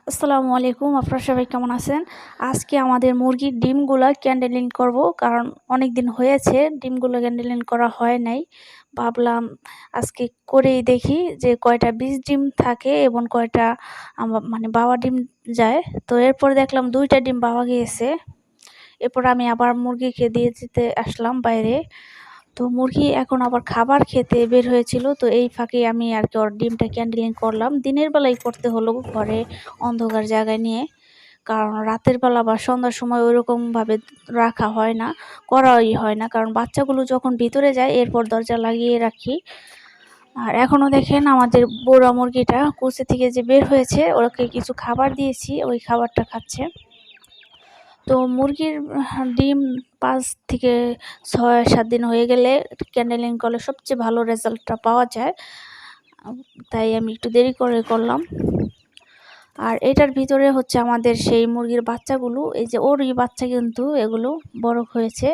আসসালামু আলাইকুম। আপনারা সবাই কেমন আছেন? আজকে আমাদের মুরগির ডিমগুলা ক্যান্ডেলিং করব। কারণ অনেকদিন হয়েছে ডিমগুলো ক্যান্ডেলিং করা হয় নাই। ভাবলাম আজকে করেই দেখি যে কয়টা বীজ ডিম থাকে এবং কয়টা মানে বাওয়া ডিম যায়। তো এরপর দেখলাম ২ টা ডিম বাওয়া গিয়েছে। এরপর আমি আবার মুরগিকে দিয়ে দিতে আসলাম বাইরে। তো মুরগি এখন আবার খাবার খেতে বের হয়েছিল। তো এই ফাঁকে আমি আর কি ওর ডিমটা ক্যান্ডেলিং করলাম। দিনের বেলায় করতে হলো ঘরে অন্ধকার জায়গায় নিয়ে। কারণ রাতের বেলা বা সন্ধ্যার সময় ওইরকমভাবে রাখা হয় না, করাই হয় না। কারণ বাচ্চাগুলো যখন ভিতরে যায় এরপর দরজা লাগিয়ে রাখি। আর এখনো দেখেন আমাদের বুড়া মুরগিটা কুচে থেকে যে বের হয়েছে ওকে কিছু খাবার দিয়েছি, ওই খাবারটা খাচ্ছে। তো মুরগির ডিম ৫ থেকে ৬-৭ দিন হয়ে গেলে ক্যান্ডেলিং করলে সবচেয়ে ভালো রেজাল্টটা পাওয়া যায়। তাই আমি একটু দেরি করে করলাম। আর এটার ভিতরে হচ্ছে আমাদের সেই মুরগির বাচ্চাগুলো, এই যে ওরই বাচ্চা কিন্তু এগুলো বড় হয়েছে।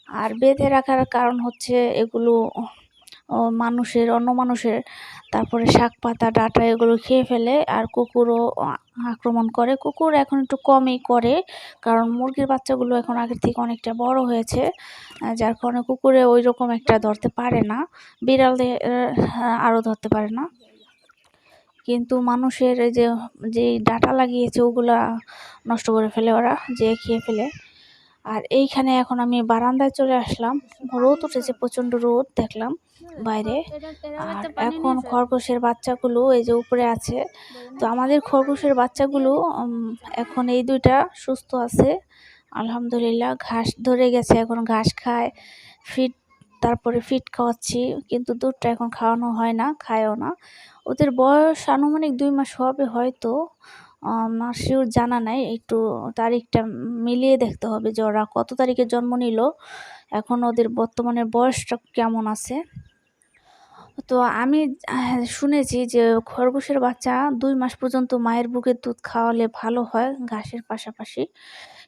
আর বেঁধে রাখার কারণ হচ্ছে এগুলো অন্য মানুষের তারপরে শাক পাতা ডাঁটা এগুলো খেয়ে ফেলে। আর কুকুরও আক্রমণ করে। কুকুর এখন একটু কমই করে, কারণ মুরগির বাচ্চাগুলো এখন আগের থেকে অনেকটা বড় হয়েছে, যার কারণে কুকুরে ওই রকম একটা ধরতে পারে না, বিড়ালে আরও ধরতে পারে না। কিন্তু মানুষের এই যেই ডাঁটা লাগিয়েছে ওগুলা নষ্ট করে ফেলে, ওরা যে খেয়ে ফেলে। আর এইখানে এখন আমি বারান্দায় চলে আসলাম। রোদ উঠেছে, প্রচণ্ড রোদ দেখলাম বাইরে। আর এখন খরগোশের বাচ্চাগুলো এই যে উপরে আছে। তো আমাদের খরগোশের বাচ্চাগুলো এখন এই ২টা সুস্থ আছে আলহামদুলিল্লাহ। ঘাস ধরে গেছে, এখন ঘাস খায়। তারপরে ফিড খাওয়াচ্ছি, কিন্তু দুধটা এখন খাওয়ানো হয় না, খায়ও না। ওদের বয়স আনুমানিক ২ মাস হবে হয়তো, আমার শিওর জানা নাই। একটু তারিখটা মিলিয়ে দেখতে হবে যে ওরা কত তারিখে জন্ম নিল, এখন ওদের বর্তমানে বয়সটা কেমন আছে। তো আমি শুনেছি যে খরগোশের বাচ্চা ২ মাস পর্যন্ত মায়ের বুকের দুধ খাওয়ালে ভালো হয় ঘাসের পাশাপাশি।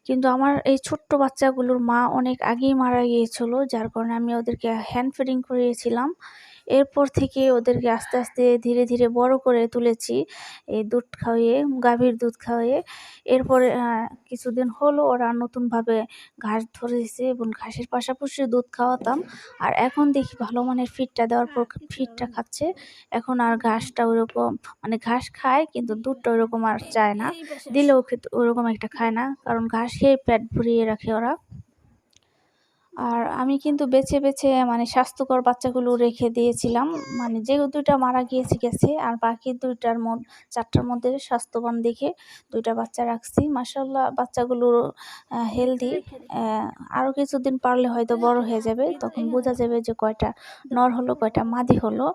কিন্তু আমার এই ছোট্ট বাচ্চাগুলোর মা অনেক আগেই মারা গিয়েছিল, যার কারণে আমি ওদেরকে হ্যান্ড ফিডিং করিয়েছিলাম। এরপর থেকে ওদেরকে আস্তে আস্তে ধীরে ধীরে বড় করে তুলেছি, এই দুধ খাওয়িয়ে, গাভীর দুধ খাওয়িয়ে। এরপরে কিছুদিন হলো ওরা নতুনভাবে ঘাস ধরেছে এবং ঘাসের পাশাপাশি দুধ খাওয়াতাম। আর এখন দেখি ভালো মানের ফিডটা দেওয়ার পর ফিডটা খাচ্ছে। এখন আর ঘাসটা ওইরকম, মানে ঘাস খায় কিন্তু দুধটা ওইরকম আর চায় না, দিলেও ওইরকম একটা খায় না, কারণ ঘাস খেয়ে পেট ভরিয়ে রাখে ওরা। আর আমি কিন্তু বেছে বেছে মানে স্বাস্থ্যকর বাচ্চাগুলো রেখে দিয়েছিলাম, মানে যে ২টা মারা গেছে আর বাকি ৪টার মধ্যে স্বাস্থ্যবান দেখে ২টা বাচ্চা রাখছি। মাশাআল্লাহ বাচ্চাগুলো হেলদি। আরও কিছুদিন পারলে হয়তো বড় হয়ে যাবে, তখন বোঝা যাবে যে কয়টা নর হলো কয়টা মাদি হলো।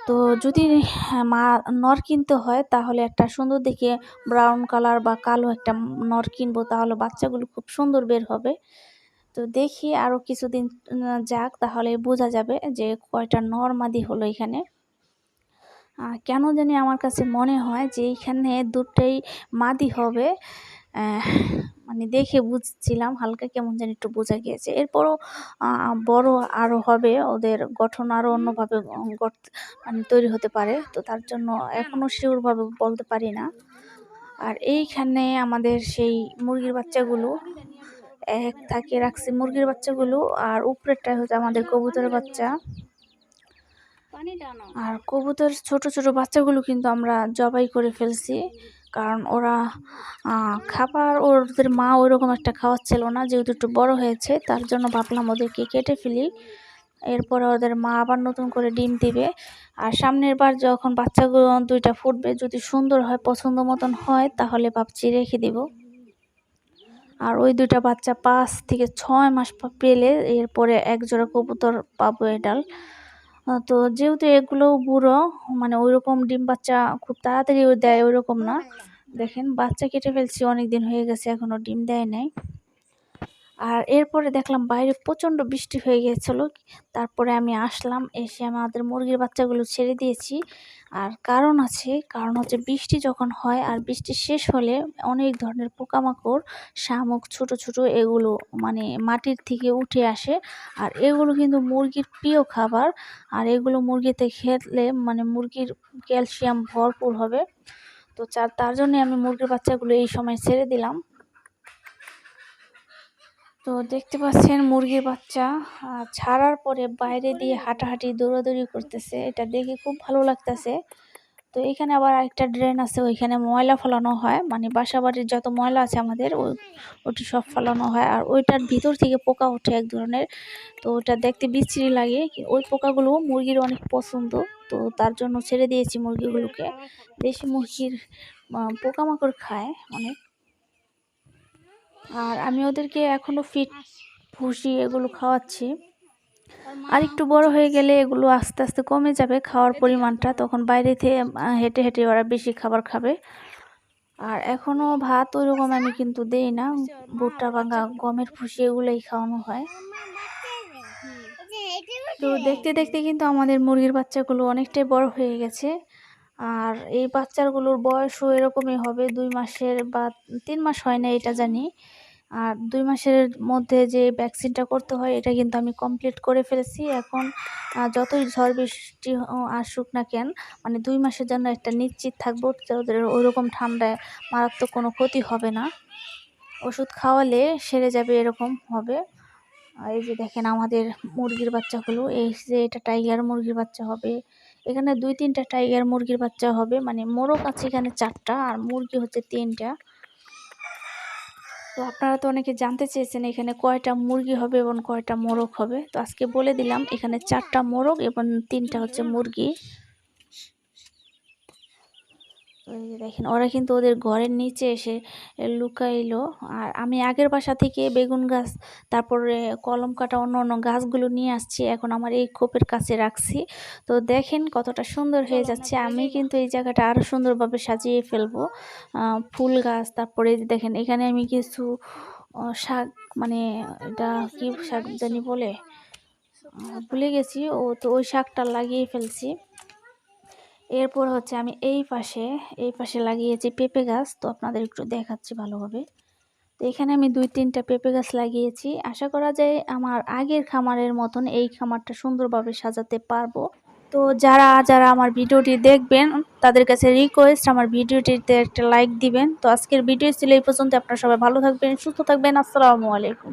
তো যদি নর কিনতে হয় তাহলে একটা সুন্দর দেখে ব্রাউন কালার বা কালো একটা নর কিনবো, তাহলে বাচ্চাগুলো খুব সুন্দর বের হবে। তো দেখি আরও কিছুদিন যাক, তাহলে বোঝা যাবে যে কয়টা নর মাদি হলো এখানে। কেন জানি আমার কাছে মনে হয় যে এইখানে ২টাই মাদি হবে। মানে দেখে বুঝছিলাম হালকা কেমন জানি একটু বোঝা গিয়েছে। এরপরও বড় আরও হবে, ওদের গঠন আরও অন্যভাবে মানে তৈরি হতে পারে। তো তার জন্য এখনও শিওরভাবে বলতে পারি না। আর এইখানে আমাদের সেই মুরগির বাচ্চাগুলো এক থাকে রাখছি, মুরগির বাচ্চাগুলো। আর উপরেরটা হচ্ছে আমাদের কবুতরের বাচ্চা। আর কবুতর ছোট ছোট বাচ্চাগুলো কিন্তু আমরা জবাই করে ফেলছি, কারণ ওরা খাবার ওদের মা ওইরকম একটা খাওয়াচ্ছিল না, যেহেতু একটু বড় হয়েছে তার জন্য ভাবলাম ওদেরকে কেটে ফেলি। এরপরে ওদের মা আবার নতুন করে ডিম দিবে। আর সামনের বার যখন বাচ্চাগুলো ২টা ফুটবে, যদি সুন্দর হয় পছন্দ মতন হয় তাহলে ভাবছি রেখে দিব। আর ওই ২টা বাচ্চা ৫ থেকে ৬ মাস পেলে এরপরে এক জোড়া কবুতর পাবো এডাল। তো যেহেতু এগুলো বুড়ো, মানে ওইরকম ডিম বাচ্চা খুব তাড়াতাড়ি দেয় ওইরকম না। দেখেন বাচ্চা কেটে ফেলছি, অনেক দিন হয়ে গেছে এখনো ডিম দেয় নাই। আর এরপরে দেখলাম বাইরে প্রচণ্ড বৃষ্টি হয়ে গিয়েছিল। তারপরে আমি আসলাম, এসে আমাদের মুরগির বাচ্চাগুলো ছেড়ে দিয়েছি। আর কারণ হচ্ছে বৃষ্টি যখন হয় আর বৃষ্টি শেষ হলে অনেক ধরনের পোকামাকড়, শামুক ছোট ছোট এগুলো মানে মাটির থেকে উঠে আসে। আর এগুলো কিন্তু মুরগির প্রিয় খাবার। আর এগুলো মুরগিতে খেলে মানে মুরগির ক্যালসিয়াম ভরপুর হবে। তো তার জন্যই আমি মুরগির বাচ্চাগুলো এই সময় ছেড়ে দিলাম। তো দেখতে পাচ্ছেন মুরগির বাচ্চা ছাড়ার পরে বাইরে দিয়ে হাঁটাহাঁটি দৌড়াদৌড়ি করতেছে, এটা দেখে খুব ভালো লাগতেছে। তো এখানে আবার আরেকটা ড্রেন আছে, ওইখানে ময়লা ফেলানো হয়, মানে বাসা বাড়ির যত ময়লা আছে আমাদের ওটি সব ফেলানো হয়। আর ওইটার ভিতর থেকে পোকা ওঠে এক ধরনের, তো ওটা দেখতে বিশ্রী লাগে। ওই পোকাগুলো মুরগির অনেক পছন্দ, তো তার জন্য ছেড়ে দিয়েছি মুরগিগুলোকে। দেশি মুরগির পোকামাকড় খায় অনেক। আর আমি ওদেরকে এখনো ফিট ভুসি এগুলো খাওয়াচ্ছি। আর একটু বড় হয়ে গেলে এগুলো আস্তে আস্তে কমে যাবে খাওয়ার পরিমাণটা, তখন বাইরে থেকে হেঁটে হেঁটে ওরা বেশি খাবার খাবে। আর এখনো ভাত ওইরকম আমি কিন্তু দেই না, ভুট্টা ভাঙা গমের ভুসি এগুলোই খাওয়ানো হয়। তো দেখতে দেখতে কিন্তু আমাদের মুরগির বাচ্চাগুলো অনেকটাই বড় হয়ে গেছে। আর এই বাচ্চাগুলোর বয়সও এরকমই হবে, 2 মাসের বা 3 মাস হয় না এটা জানি। আর 2 মাসের মধ্যে যে ভ্যাকসিনটা করতে হয় এটা কিন্তু আমি কমপ্লিট করে ফেলেছি। এখন যতই ঝড় বৃষ্টি আসুক না কেন, মানে 2 মাসের জন্য একটা নিশ্চিত থাকবো যে ওদের ওইরকম ঠান্ডায় মারাত্মক কোনো ক্ষতি হবে না। ওষুধ খাওয়ালে সেরে যাবে এরকম হবে। আর এই যে দেখেন আমাদের মুরগির বাচ্চাগুলো, এই যে এটা টাইগার মুরগির বাচ্চা হবে, এখানে 2-3টা টাইগার মুরগির বাচ্চা হবে, মানে মোরগ আছে এখানে 4টা আর মুরগি হচ্ছে 3টা। তো আপনারা তো অনেকে জানতে চেয়েছেন এখানে কয়টা মুরগি হবে এবং কয়টা মোরগ হবে, তো আজকে বলে দিলাম এখানে 4টা মোরগ এবং 3টা হচ্ছে মুরগি। এই যে দেখেন ওরা কিন্তু ওদের ঘরের নিচে এসে লুকাইলো। আর আমি আগের বাসা থেকে বেগুন গাছ, তারপরে কলম কাটা অন্য অন্য গাছগুলো নিয়ে আসছি, এখন আমার এই খোপের কাছে রাখছি। তো দেখেন কতটা সুন্দর হয়ে যাচ্ছে। আমি কিন্তু এই জায়গাটা আরো সুন্দরভাবে সাজিয়ে ফেলবো, ফুল গাছ। তারপরে দেখেন এখানে আমি কিছু শাক, মানে এটা কি শাক জানি বলে, ভুলে গেছি, তো ওই শাকটা লাগিয়ে ফেলছি। এরপর হচ্ছে আমি এই পাশে লাগিয়েছি পেঁপে গাছ, তো আপনাদের একটু দেখাচ্ছি ভালোভাবে। তো এখানে আমি 2-3টা পেঁপে গাছ লাগিয়েছি। আশা করা যায় আমার আগের খামারের মতন এই খামারটা সুন্দরভাবে সাজাতে পারবো। তো যারা যারা আমার ভিডিওটি দেখবেন তাদের কাছে রিকোয়েস্ট আমার ভিডিওটিতে একটা লাইক দিবেন। তো আজকের ভিডিও ছিল এই পর্যন্ত। আপনারা সবাই ভালো থাকবেন, সুস্থ থাকবেন। আসসালামু আলাইকুম।